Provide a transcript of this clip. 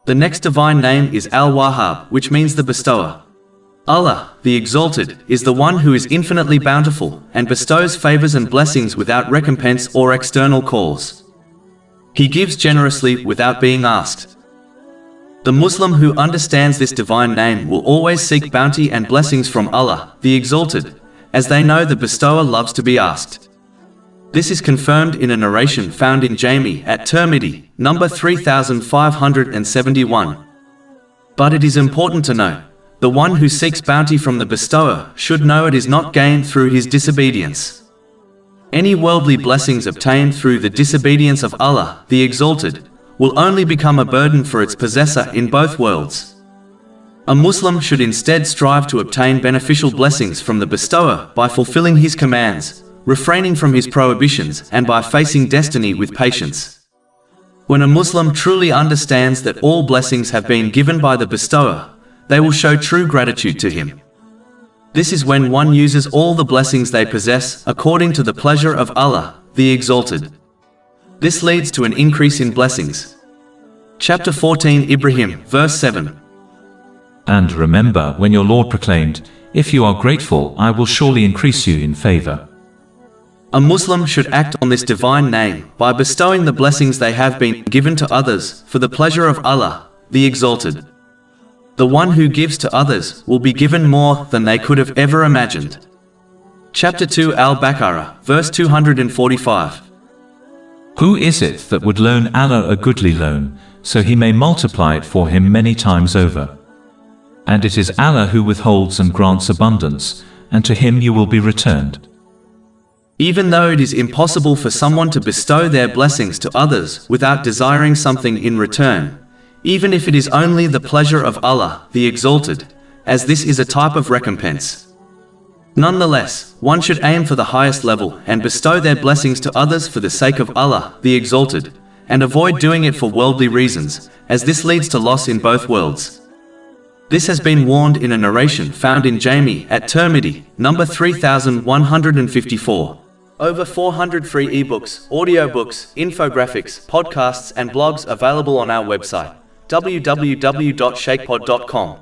The next divine name is Al-Wahaab, which means the bestower. Allah, the Exalted, is the one who is infinitely bountiful and bestows favors and blessings without recompense or external cause. He gives generously without being asked. The Muslim who understands this divine name will always seek bounty and blessings from Allah, the Exalted, as they know the bestower loves to be asked. This is confirmed in a narration found in Jami at Tirmidhi, number 3571. But it is important to know, the one who seeks bounty from the bestower should know it is not gained through his disobedience. Any worldly blessings obtained through the disobedience of Allah, the Exalted, will only become a burden for its possessor in both worlds. A Muslim should instead strive to obtain beneficial blessings from the bestower by fulfilling his commands, refraining from his prohibitions, and by facing destiny with patience. When a Muslim truly understands that all blessings have been given by the bestower, they will show true gratitude to him. This is when one uses all the blessings they possess according to the pleasure of Allah, the Exalted. This leads to an increase in blessings. Chapter 14, Ibrahim, verse 7. And remember when your Lord proclaimed, "If you are grateful, I will surely increase you in favor." A Muslim should act on this divine name by bestowing the blessings they have been given to others for the pleasure of Allah, the Exalted. The one who gives to others will be given more than they could have ever imagined. Chapter 2, Al-Baqarah, verse 245. Who is it that would loan Allah a goodly loan, so he may multiply it for him many times over? And it is Allah who withholds and grants abundance, and to him you will be returned. Even though it is impossible for someone to bestow their blessings to others without desiring something in return, even if it is only the pleasure of Allah, the Exalted, as this is a type of recompense. Nonetheless, one should aim for the highest level and bestow their blessings to others for the sake of Allah, the Exalted, and avoid doing it for worldly reasons, as this leads to loss in both worlds. This has been warned in a narration found in Jami at Tirmidhi, number 3154. Over 400 free ebooks, audiobooks, infographics, podcasts and blogs available on our website, www.shaykhpod.com.